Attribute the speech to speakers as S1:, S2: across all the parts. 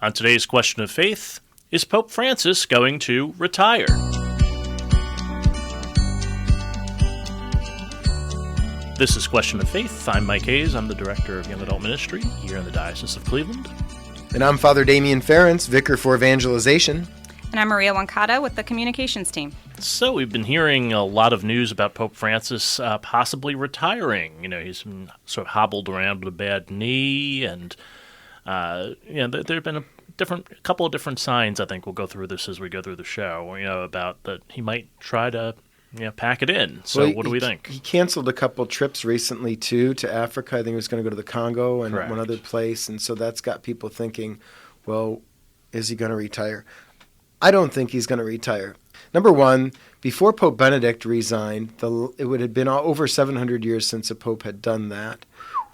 S1: On today's question of faith, is Pope Francis going to retire? This is Question of Faith. I'm Mike Hayes. I'm the Director of Young Adult Ministry here in the Diocese of Cleveland.
S2: And I'm Father Damian Ference, Vicar for Evangelization.
S3: And I'm Maria Wancata with the Communications team.
S1: So we've been hearing a lot of news about Pope Francis possibly retiring. You know, he's been sort of hobbled around with a bad knee, and there have been a couple of different signs. I think we'll go through this as we go through the show. About that he might try to pack it in. So what do we think?
S2: He canceled a couple trips recently too to Africa. I think he was going to go to the Congo and
S1: Correct.
S2: one other place, and so that's got people thinking, well, is he going to retire? I don't think he's going to retire. Number one, before Pope Benedict resigned, it would have been over 700 years since a pope had done that.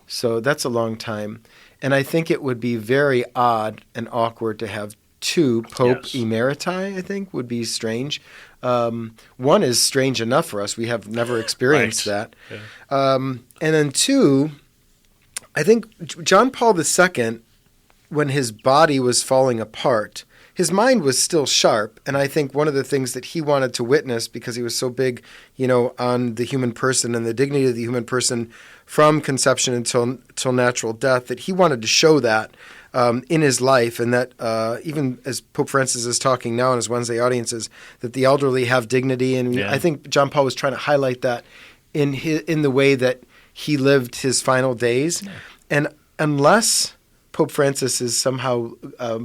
S2: So that's a long time. And I think it would be very odd and awkward to have two Pope Emeriti, I think, would be strange. One is strange enough for us. We have never experienced that.
S1: Yeah.
S2: And then two, I think John Paul II, when his body was falling apart, his mind was still sharp, and I think one of the things that he wanted to witness, because he was so big, on the human person and the dignity of the human person from conception until natural death, that he wanted to show that in his life, and that even as Pope Francis is talking now in his Wednesday audiences, that the elderly have dignity, and I think John Paul was trying to highlight that in the way that he lived his final days, and unless Pope Francis is somehow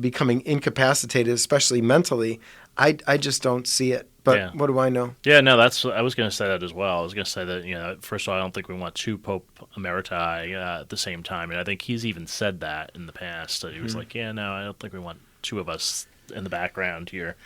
S2: becoming incapacitated, especially mentally, I just don't see it. But what do I know?
S1: Yeah, no, I was going to say that as well. I was going to say that, first of all, I don't think we want two Pope Emeriti at the same time. And I think he's even said that in the past. That he was like, I don't think we want two of us in the background here.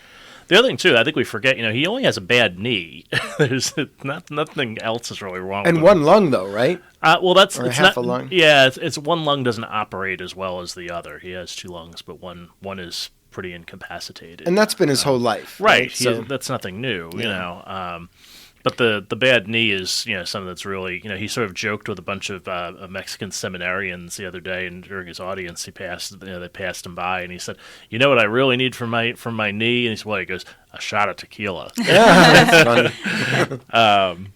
S1: The other thing, too, I think we forget, he only has a bad knee. There's nothing else is really wrong with him.
S2: And one lung, though, right?
S1: It's
S2: half a lung.
S1: Yeah, it's one lung doesn't operate as well as the other. He has two lungs, but one is pretty incapacitated.
S2: And that's been his whole life.
S1: Right.
S2: So
S1: that's nothing new, But the bad knee is, something that's really, he sort of joked with a bunch of Mexican seminarians the other day, and during his audience, they passed him by, and he said, "You know what I really need for my knee?" And he said, "Well," he goes, "a shot of tequila."
S2: Yeah, that's funny.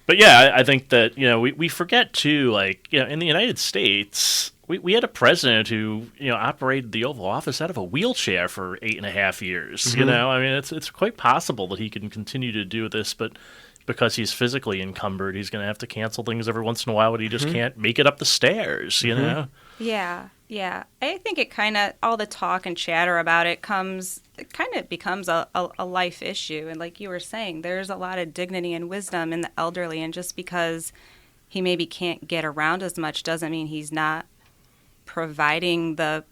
S1: But yeah, I think that we forget too, in the United States, we had a president who operated the Oval Office out of a wheelchair for 8.5 years.
S2: Mm-hmm.
S1: I mean, it's quite possible that he can continue to do this, but because he's physically encumbered, he's going to have to cancel things every once in a while, but he just can't make it up the stairs.
S3: Yeah. I think it kind of, all the talk and chatter about it kind of becomes a life issue. And like you were saying, there's a lot of dignity and wisdom in the elderly, and just because he maybe can't get around as much doesn't mean he's not providing the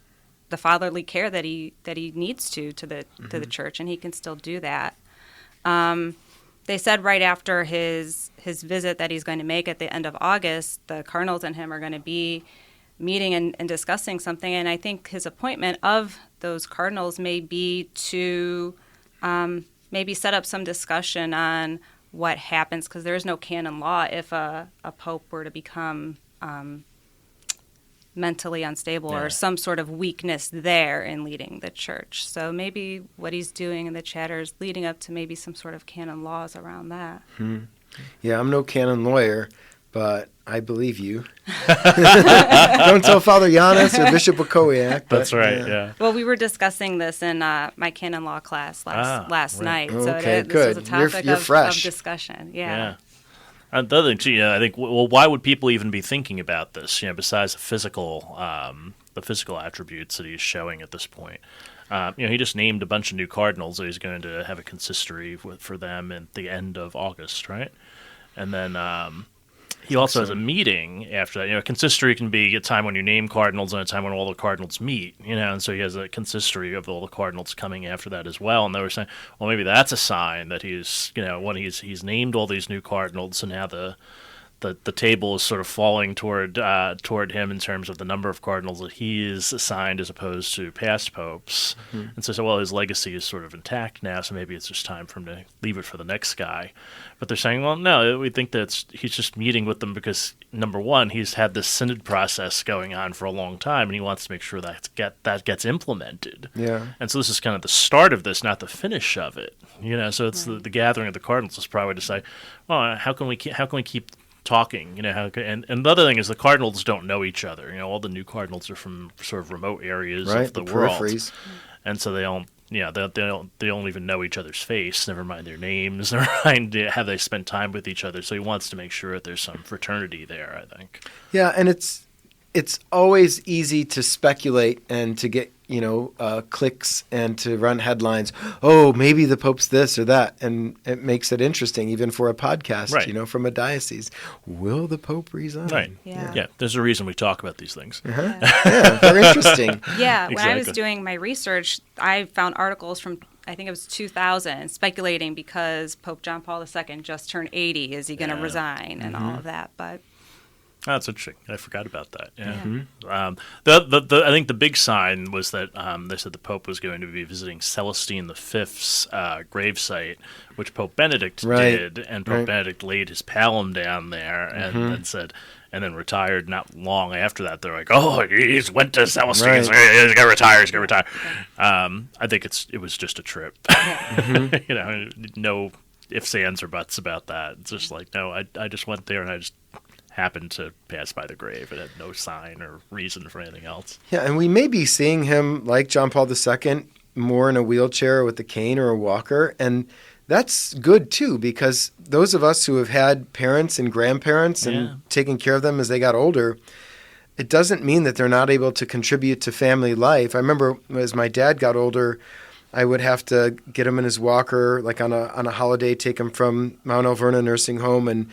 S3: fatherly care that he needs to the church, and he can still do that. They said right after his visit that he's going to make at the end of August, the Cardinals and him are going to be meeting and discussing something, and I think his appointment of those Cardinals may be to maybe set up some discussion on what happens, because there is no canon law if a pope were to become mentally unstable or some sort of weakness there in leading the church. So maybe what he's doing in the chatter is leading up to maybe some sort of canon laws around that.
S2: Yeah, I'm no canon lawyer, but I believe you. Don't tell Father Giannis or Bishop Okowiak.
S1: That's right, yeah.
S3: Well, we were discussing this in my canon law class last night. So
S2: Okay,
S3: this
S2: good.
S3: was a topic
S2: You're
S3: of
S2: fresh.
S3: discussion. Yeah.
S1: The other thing, too, I think, well, why would people even be thinking about this? Besides the physical attributes that he's showing at this point. He just named a bunch of new cardinals that he's going to have a consistory for them at the end of August, right? And then he also has a meeting after that. Consistory can be a time when you name cardinals and a time when all the cardinals meet, and so he has a consistory of all the cardinals coming after that as well. And they were saying, well, maybe that's a sign that he's, when he's named all these new cardinals, and now the the table is sort of falling toward him in terms of the number of cardinals that he is assigned as opposed to past popes. And so, well, his legacy is sort of intact now, so maybe it's just time for him to leave it for the next guy. But they're saying, well, no, we think that he's just meeting with them because, number one, he's had this synod process going on for a long time, and he wants to make sure that gets implemented.
S2: Yeah.
S1: And so this is kind of the start of this, not the finish of it. So it's the gathering of the cardinals is probably to say, well, how can we keep talking? And the other thing is the cardinals don't know each other. All the new cardinals are from sort of remote areas of the world,
S2: peripheries.
S1: And so they don't. Yeah, they don't even know each other's face. Never mind their names. Never mind have they spent time with each other. So he wants to make sure that there's some fraternity there, I think.
S2: Yeah, and it's always easy to speculate and to get clicks and to run headlines. Oh, maybe the Pope's this or that, and it makes it interesting even for a podcast.
S1: Right.
S2: From a diocese. Will the Pope resign?
S1: Right. Yeah. There's a reason we talk about these things.
S2: Yeah, very interesting.
S3: Yeah, when I was
S1: Exactly.
S3: doing my research, I found articles from, I think it was 2000, speculating because Pope John Paul II just turned 80. Is he going to resign and all of that? But
S1: That's interesting. I forgot about that. Yeah. I think the big sign was that they said the Pope was going to be visiting Celestine V's gravesite, which Pope Benedict did, and Pope Benedict laid his palm down there and said, and then retired not long after that. They're like, oh, he's went to Celestine. He's going to retire. He's going to retire. I think it was just a trip. No ifs, ands, or buts about that. It's just like, no, I just went there and I just happened to pass by the grave. It had no sign or reason for anything else.
S2: Yeah, and we may be seeing him, like John Paul II, more in a wheelchair with a cane or a walker. And that's good, too, because those of us who have had parents and grandparents and taken care of them as they got older, it doesn't mean that they're not able to contribute to family life. I remember as my dad got older, I would have to get him in his walker, like on a holiday, take him from Mount Alverna nursing home and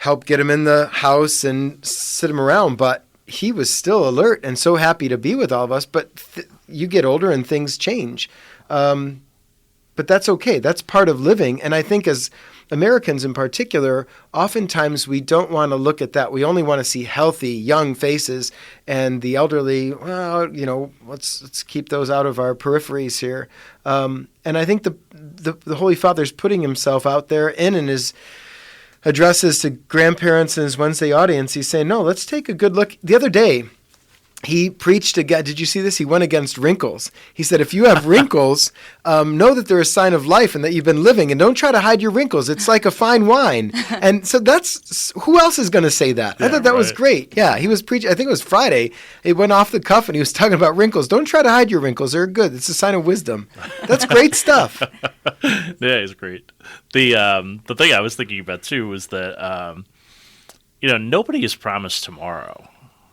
S2: help get him in the house and sit him around. But he was still alert and so happy to be with all of us. But you get older and things change. But that's okay. That's part of living. And I think as Americans in particular, oftentimes we don't want to look at that. We only want to see healthy, young faces, and the elderly, well, let's keep those out of our peripheries here. And I think the Holy Father's putting himself out there in his addresses to grandparents and his Wednesday audience. He's saying, no, let's take a good look. The other day, he preached again. Did you see this? He went against wrinkles. He said, if you have wrinkles, know that they're a sign of life and that you've been living, and don't try to hide your wrinkles. It's like a fine wine. And so who else is going to say that? I thought that was great. Yeah, he was preaching. I think it was Friday. It went off the cuff and he was talking about wrinkles. Don't try to hide your wrinkles. They're good. It's a sign of wisdom. That's great stuff.
S1: Yeah, he's great. The thing I was thinking about too was that nobody is promised tomorrow.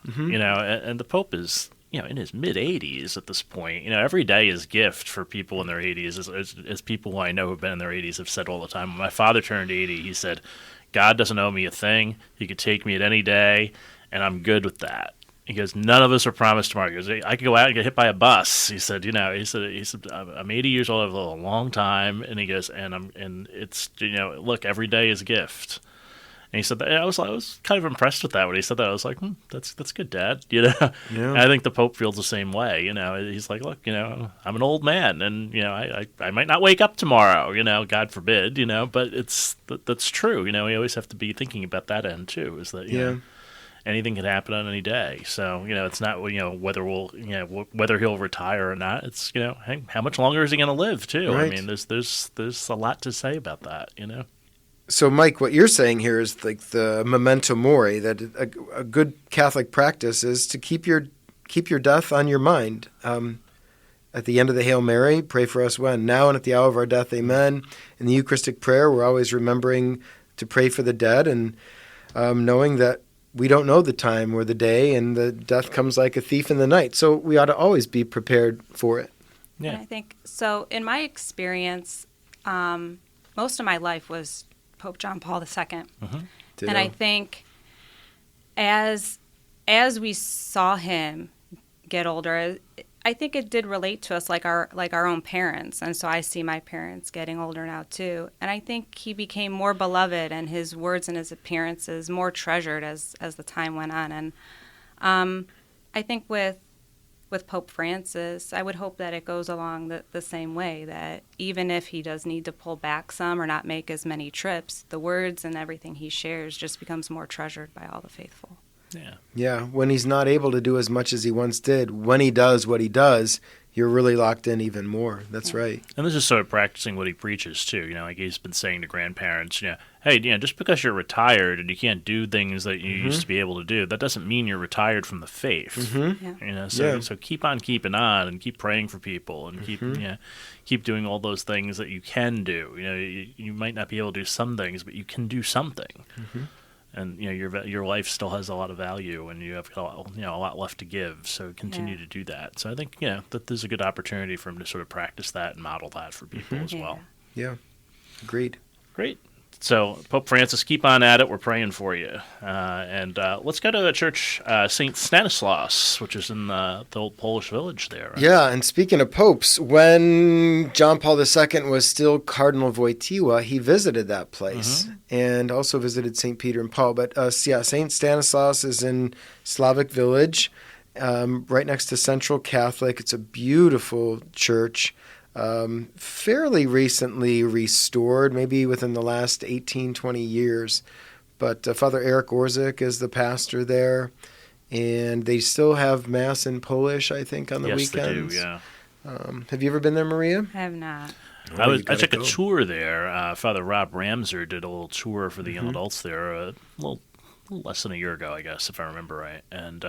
S1: And the Pope is in his mid 80s at this point. Every day is gift for people in their 80s, as people who I know who've been in their 80s have said all the time. When my father turned 80, he said, "God doesn't owe me a thing. He could take me at any day, and I'm good with that." He goes, none of us are promised tomorrow. He goes, I could go out and get hit by a bus. He said, I'm 80 years old. I've lived a long time. And he goes, and it's, look, every day is a gift. And he said that. I was kind of impressed with that when he said that. I was like, that's good, Dad.
S2: Yeah.
S1: And I think the Pope feels the same way. He's like, look, I'm an old man, and I might not wake up tomorrow. God forbid. But that's true. We always have to be thinking about that end too. Is that anything can happen on any day. So it's not whether he'll retire or not. It's hey, how much longer is he going to live too?
S2: Right.
S1: I mean, there's a lot to say about that.
S2: So, Mike, what you're saying here is like the memento mori, that a good Catholic practice is to keep your death on your mind. At the end of the Hail Mary, pray for us when? Now and at the hour of our death, amen. In the Eucharistic prayer, we're always remembering to pray for the dead and knowing that we don't know the time or the day, and the death comes like a thief in the night. So we ought to always be prepared for it.
S1: Yeah.
S3: And I think, so in my experience, most of my life was Pope John Paul II.
S1: Mm-hmm.
S3: And I think as we saw him get older, I think it did relate to us like our own parents, and so I see my parents getting older now too. And I think he became more beloved, and his words and his appearances more treasured as the time went on. And I think with Pope Francis, I would hope that it goes along the same way, that even if he does need to pull back some or not make as many trips, the words and everything he shares just becomes more treasured by all the faithful.
S1: Yeah.
S2: Yeah, when he's not able to do as much as he once did, when he does what he does, you're really locked in even more. That's right.
S1: And this is sort of practicing what he preaches, too. Like he's been saying to grandparents, hey, just because you're retired and you can't do things that you used to be able to do, that doesn't mean you're retired from the faith. So keep on keeping on and keep praying for people and keep doing all those things that you can do. You might not be able to do some things, but you can do something. And your life still has a lot of value, and you have a lot left to give. So continue to do that. So I think that there's a good opportunity for him to sort of practice that and model that for people as well.
S2: Yeah, agreed.
S1: Great. So Pope Francis, keep on at it. We're praying for you. And let's go to the church St. Stanislaus, which is in the old Polish village there. Right?
S2: Yeah, and speaking of popes, when John Paul II was still Cardinal of Wojtyła, he visited that place and also visited St. Peter and Paul. But St. Stanislaus is in Slavic Village, right next to Central Catholic. It's a beautiful church. Fairly recently restored, maybe within the last 18, 20 years. But Father Eric Orzik is the pastor there, and they still have Mass in Polish, I think, on the weekends.
S1: Yes, they do, yeah.
S2: Have you ever been there, Maria?
S3: I have not.
S1: I took a tour there. Father Rob Ramser did a little tour for the young adults there a little less than a year ago, I guess, if I remember right. And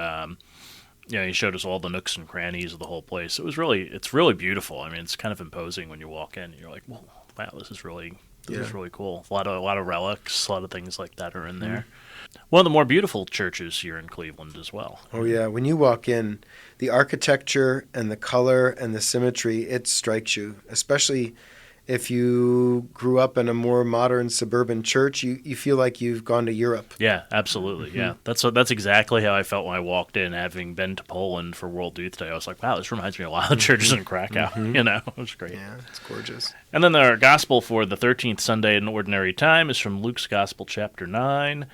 S1: he showed us all the nooks and crannies of the whole place. It's really beautiful. I mean, it's kind of imposing when you walk in. And you're like, whoa, wow, this is really cool. A lot of relics, a lot of things like that are in there. One of the more beautiful churches here in Cleveland as well.
S2: Oh yeah, when you walk in, the architecture and the color and the symmetry, it strikes you, especially if you grew up in a more modern suburban church, you feel like you've gone to Europe.
S1: Yeah, absolutely. Yeah, that's exactly how I felt when I walked in, having been to Poland for World Youth Day. I was like, wow, this reminds me of a lot of churches in Krakow. It was great.
S2: Yeah, it's gorgeous.
S1: And then our gospel for the 13th Sunday in Ordinary Time is from Luke's Gospel, chapter 9.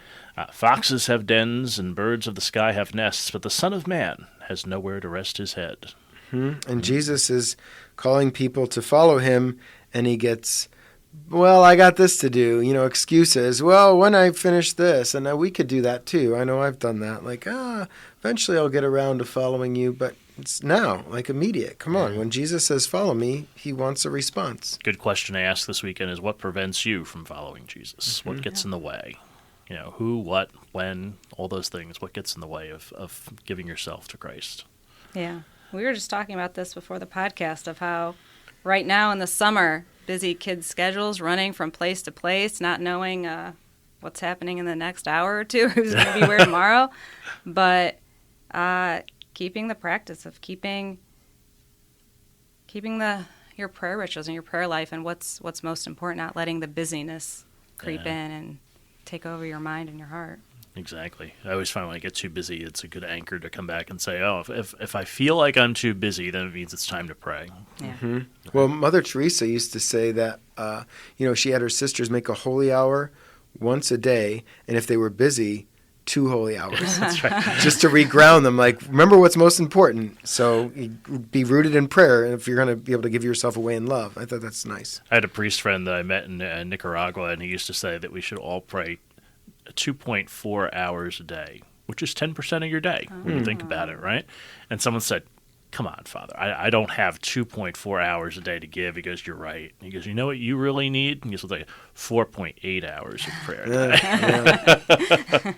S1: Foxes have dens and birds of the sky have nests, but the Son of Man has nowhere to rest his head.
S2: And Jesus is calling people to follow him, and he gets, well, I got this to do, excuses. Well, when I finish this, and we could do that too. I know I've done that. Like, eventually I'll get around to following you, but it's now, like immediate. Come on. When Jesus says follow me, he wants a response.
S1: Good question I asked this weekend is, what prevents you from following Jesus? What gets in the way? Who, what, when, all those things. What gets in the way of giving yourself to Christ?
S3: Yeah. We were just talking about this before the podcast of how right now in the summer, busy kids' schedules, running from place to place, not knowing what's happening in the next hour or two, who's going to be where tomorrow. But keeping the practice of keeping your prayer rituals and your prayer life and what's most important, not letting the busyness creep in and take over your mind and your heart.
S1: Exactly. I always find when I get too busy, it's a good anchor to come back and say, oh, if I feel like I'm too busy, then it means it's time to pray.
S3: Yeah.
S2: Well, Mother Teresa used to say that, she had her sisters make a holy hour once a day, and if they were busy, 2 holy hours.
S1: That's right.
S2: Just to reground them, like, remember what's most important. So be rooted in prayer if you're going to be able to give yourself away in love. I thought that's nice.
S1: I had a priest friend that I met in Nicaragua, and he used to say that we should all pray 2.4 hours a day, which is 10% of your day when you think about it, right? And someone said, come on, Father, I don't have 2.4 hours a day to give. He goes, you're right. He goes, you know what you really need? He goes, like 4.8 hours of prayer a day.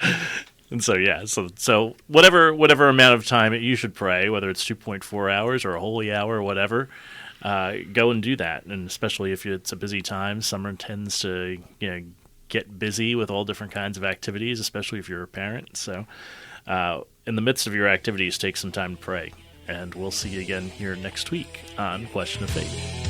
S1: And so whatever amount of time you should pray, whether it's 2.4 hours or a holy hour or whatever, go and do that. And especially if it's a busy time, summer tends to get busy with all different kinds of activities, especially if you're a parent. So in the midst of your activities, take some time to pray. And we'll see you again here next week on Question of Faith.